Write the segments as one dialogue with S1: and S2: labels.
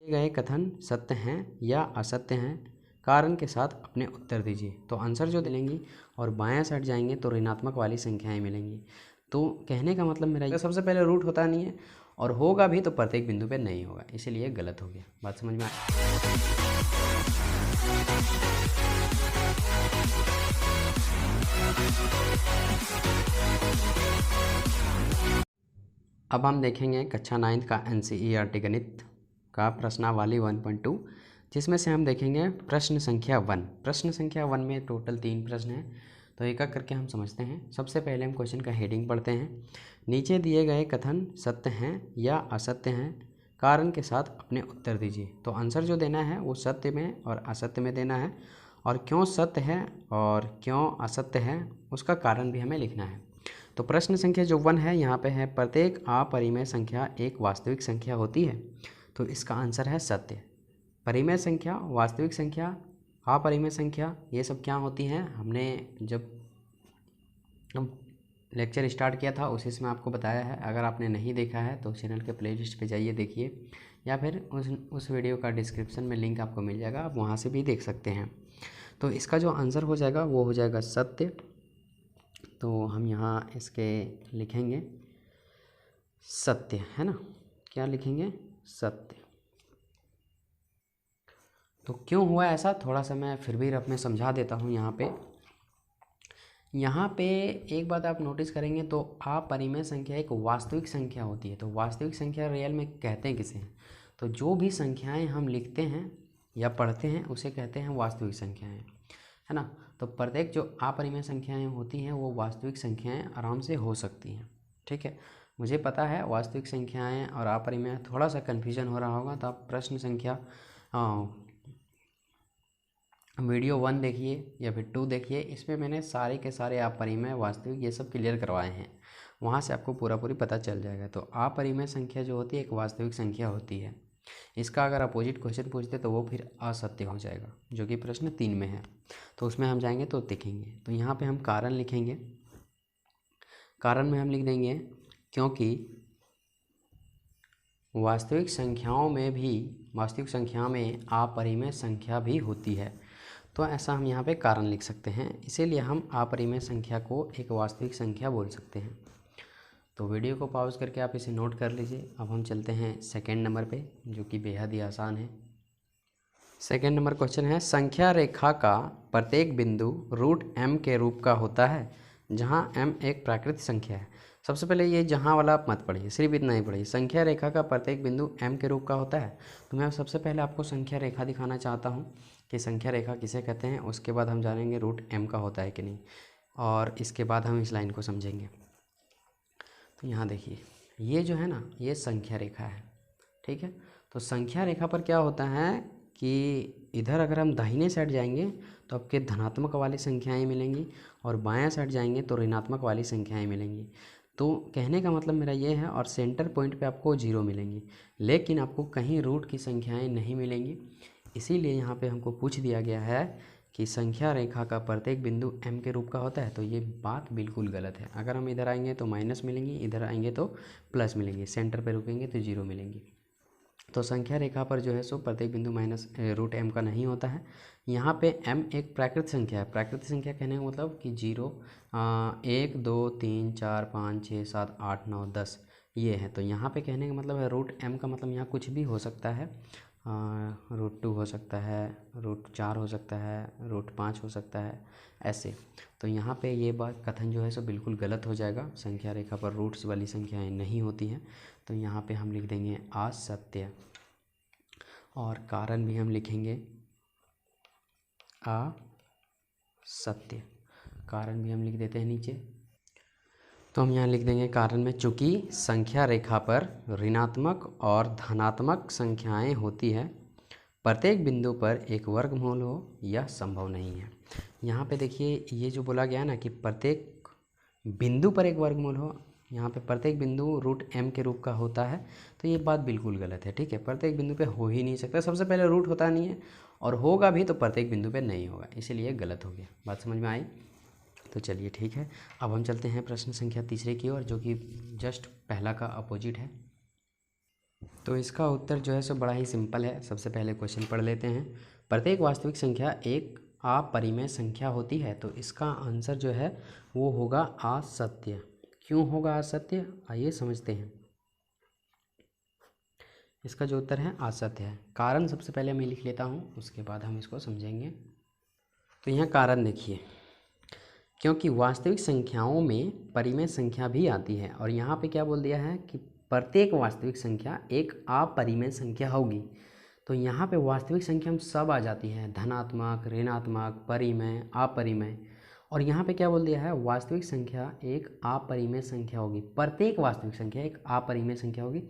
S1: दिए गए कथन सत्य हैं या असत्य हैं, कारण के साथ अपने उत्तर दीजिए। तो आंसर जो मिलेंगी और बायां साइड जाएंगे तो ऋणात्मक वाली संख्याएं मिलेंगी। तो कहने का मतलब मेरा ये सबसे पहले रूट होता नहीं है और होगा भी तो प्रत्येक बिंदु पे नहीं होगा, इसीलिए गलत हो गया। बात समझ में आ अब हम देखेंगे कक्षा 9 का NCERT गणित का प्रश्नावली 1.2, जिसमें से हम देखेंगे प्रश्न संख्या 1। प्रश्न संख्या 1 में टोटल 3 प्रश्न हैं, तो एक एक करके हम समझते हैं। सबसे पहले हम क्वेश्चन का हेडिंग पढ़ते हैं। नीचे दिए गए कथन सत्य हैं या असत्य हैं, कारण के साथ अपने उत्तर दीजिए। तो आंसर जो देना है वो सत्य में और असत्य में देना है, और क्यों सत्य है और क्यों असत्य है उसका कारण भी हमें लिखना है। तो प्रश्न संख्या जो 1 है यहाँ पे है, प्रत्येक अपरिमेय संख्या एक वास्तविक संख्या होती है। तो इसका आंसर है सत्य। परिमेय संख्या, वास्तविक संख्या, अपरिमेय संख्या, ये सब क्या होती हैं, हमने जब लेक्चर स्टार्ट किया था उसी में आपको बताया है। अगर आपने नहीं देखा है तो चैनल के प्लेलिस्ट पे जाइए देखिए, या फिर उस वीडियो का डिस्क्रिप्शन में लिंक आपको मिल जाएगा, आप वहाँ से भी देख सकते हैं। तो इसका जो आंसर हो जाएगा वो हो जाएगा सत्य। तो हम यहाँ इसके लिखेंगे सत्य, है ना। क्या लिखेंगे? सत्य। तो क्यों हुआ ऐसा, थोड़ा सा मैं फिर भी रफ में समझा देता हूँ। यहाँ पे एक बात आप नोटिस करेंगे तो अपरिमेय संख्या एक वास्तविक संख्या होती है। तो वास्तविक संख्या रियल में कहते हैं किसे? तो जो भी संख्याएं हम लिखते हैं या पढ़ते हैं उसे कहते हैं वास्तविक संख्याएं, है ना। तो प्रत्येक जो अपरिमेय संख्याएं होती हैं वो वास्तविक संख्याएं आराम से हो सकती हैं, ठीक है। मुझे पता है वास्तविक संख्याएं और अपरिमेय थोड़ा सा कन्फ्यूजन हो रहा होगा, तो आप प्रश्न संख्या वीडियो 1 देखिए या फिर 2 देखिए, इसमें मैंने सारे के सारे अपरिमेय, वास्तविक, ये सब क्लियर करवाए हैं। वहाँ से आपको पूरी पता चल जाएगा। तो अपरिमेय संख्या जो होती है एक वास्तविक संख्या होती है। इसका अगर अपोजिट क्वेश्चन पूछते तो वो फिर असत्य हो जाएगा, जो कि प्रश्न 3 में है। तो उसमें हम जाएंगे तो देखेंगे। तो यहाँ पे हम कारण लिखेंगे। कारण में हम लिख देंगे क्योंकि वास्तविक संख्या में अपरिमेय संख्या भी होती है। तो ऐसा हम यहाँ पे कारण लिख सकते हैं, इसीलिए हम अपरिमेय संख्या को एक वास्तविक संख्या बोल सकते हैं। तो वीडियो को पॉज करके आप इसे नोट कर लीजिए। अब हम चलते हैं सेकंड नंबर पे, जो कि बेहद ही आसान है। सेकंड नंबर क्वेश्चन है, संख्या रेखा का प्रत्येक बिंदु √m के रूप का होता है, जहाँ m एक प्राकृतिक संख्या है। सबसे पहले ये जहाँ वाला आप मत पढ़िए, सिर्फ इतना ही पढ़िए। संख्या रेखा का प्रत्येक बिंदु m के रूप का होता है। तो मैं सबसे पहले आपको संख्या रेखा दिखाना चाहता हूँ कि संख्या रेखा किसे कहते हैं, उसके बाद हम जानेंगे √m का होता है कि नहीं, और इसके बाद हम इस लाइन को समझेंगे। तो यहाँ देखिए, ये जो है ना, ये संख्या रेखा है, ठीक है। तो संख्या रेखा पर क्या होता है कि इधर अगर हम दाहिने साइड जाएंगे तो आपके धनात्मक वाली संख्याएं मिलेंगी, और बायां साइड जाएंगे तो ऋणात्मक वाली संख्याएं मिलेंगी। तो कहने का मतलब मेरा ये है, और सेंटर पॉइंट पे आपको 0 मिलेंगी, लेकिन आपको कहीं रूट की संख्याएं नहीं मिलेंगी। इसीलिए यहाँ पे हमको पूछ दिया गया है कि संख्या रेखा का प्रत्येक बिंदु m के रूप का होता है। तो ये बात बिल्कुल गलत है। अगर हम इधर आएंगे तो माइनस मिलेंगी, इधर आएंगे तो प्लस मिलेंगी, सेंटर पे रुकेंगे तो 0 मिलेंगी। तो संख्या रेखा पर जो है सो प्रत्येक बिंदु माइनस √m का नहीं होता है। यहाँ पे m एक प्राकृतिक संख्या है। प्राकृतिक संख्या कहने का मतलब कि 0, 1, 2, 3, 4, 5, 6, 7, 8, 9, 10 ये है। तो यहाँ पे कहने का मतलब है √m का मतलब यहाँ कुछ भी हो सकता है। √2 हो सकता है, √4 हो सकता है, √5 हो सकता है, ऐसे। तो यहाँ पे ये बात कथन जो है सो बिल्कुल गलत हो जाएगा। संख्या रेखा पर रूट्स वाली संख्याएं नहीं होती हैं। तो यहाँ पे हम लिख देंगे असत्य, और कारण भी हम लिखेंगे असत्य। कारण भी हम लिख देते हैं नीचे। तो हम यहाँ लिख देंगे कारण में, चूँकि संख्या रेखा पर ऋणात्मक और धनात्मक संख्याएं होती है, प्रत्येक बिंदु पर एक वर्गमूल हो यह संभव नहीं है। यहाँ पे देखिए, ये जो बोला गया ना कि प्रत्येक बिंदु पर एक वर्गमूल हो, यहाँ पे प्रत्येक बिंदु √m के रूप का होता है, तो ये बात बिल्कुल गलत है, ठीक है। प्रत्येक बिंदु पे हो ही नहीं सकता। सबसे पहले रूट होता नहीं है, और होगा भी तो प्रत्येक बिंदु पे नहीं होगा, इसीलिए गलत हो गया। बात समझ में आई? तो चलिए ठीक है, अब हम चलते हैं प्रश्न संख्या तीसरे की ओर, जो कि जस्ट पहला का अपोजिट है। तो इसका उत्तर जो है सो बड़ा ही सिंपल है। सबसे पहले क्वेश्चन पढ़ लेते हैं। प्रत्येक वास्तविक संख्या एक अपरिमेय संख्या होती है, तो इसका आंसर जो है वो होगा असत्य। क्यों होगा असत्य, आइए समझते हैं। इसका जो उत्तर है असत्य है। कारण सबसे पहले मैं लिख लेता हूँ, उसके बाद हम इसको समझेंगे। तो यहाँ कारण देखिए, क्योंकि वास्तविक संख्याओं में परिमेय संख्या भी आती है, और यहाँ पे क्या बोल दिया है कि प्रत्येक वास्तविक संख्या एक अपरिमेय संख्या होगी। तो यहाँ पे वास्तविक संख्या में सब आ जाती है, धनात्मक, ऋणात्मक, परिमेय, अपरिमेय। और यहाँ पे क्या बोल दिया है, वास्तविक संख्या एक अपरिमेय संख्या होगी। प्रत्येक वास्तविक संख्या एक अपरिमेय संख्या होगी,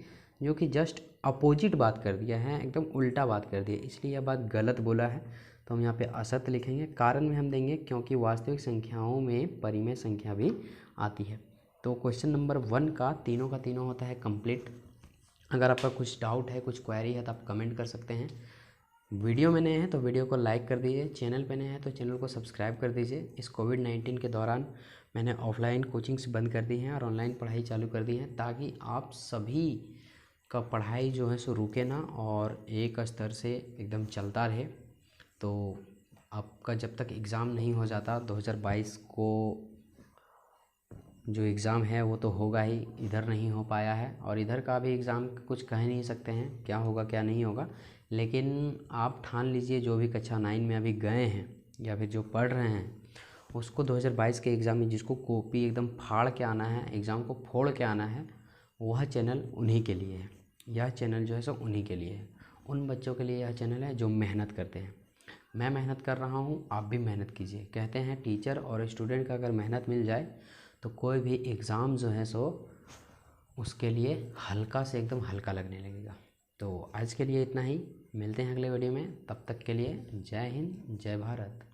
S1: जो कि जस्ट अपोजिट बात कर दिया है, एकदम उल्टा बात कर दिया, इसलिए यह बात गलत बोला है। तो हम यहाँ पे असत्य लिखेंगे। कारण में हम देंगे क्योंकि वास्तविक संख्याओं में परिमेय संख्या भी आती है। तो क्वेश्चन नंबर 1 का तीनों होता है कंप्लीट। अगर आपका कुछ डाउट है, कुछ क्वेरी है, तो आप कमेंट कर सकते हैं। वीडियो में नए हैं तो वीडियो को लाइक कर दीजिए, चैनल पे नए हैं तो चैनल को सब्सक्राइब कर दीजिए। इस कोविड-19 के दौरान मैंने ऑफलाइन कोचिंग्स बंद कर दी हैं और ऑनलाइन पढ़ाई चालू कर दी है, ताकि आप सभी का पढ़ाई जो है सो रुके ना और एक स्तर से एकदम चलता रहे। तो आपका जब तक एग्ज़ाम नहीं हो जाता 2022 को जो एग्ज़ाम है वो तो होगा ही, इधर नहीं हो पाया है, और इधर का भी एग्ज़ाम कुछ कह नहीं सकते हैं क्या होगा क्या नहीं होगा। लेकिन आप ठान लीजिए, जो भी कक्षा 9 में अभी गए हैं या फिर जो पढ़ रहे हैं, उसको 2022 के एग्ज़ाम में जिसको कॉपी एकदम फाड़ के आना है, एग्ज़ाम को फोड़ के आना है, वह चैनल उन्हीं के लिए है। यह चैनल जो है सो उन्हीं के लिए है, उन बच्चों के लिए यह चैनल है जो मेहनत करते हैं। मैं मेहनत कर रहा हूँ, आप भी मेहनत कीजिए। कहते हैं टीचर और स्टूडेंट का अगर मेहनत मिल जाए तो कोई भी एग्ज़ाम जो है सो उसके लिए हल्का से एकदम हल्का लगने लगेगा। तो आज के लिए इतना ही, मिलते हैं अगले वीडियो में। तब तक के लिए जय हिंद, जय भारत।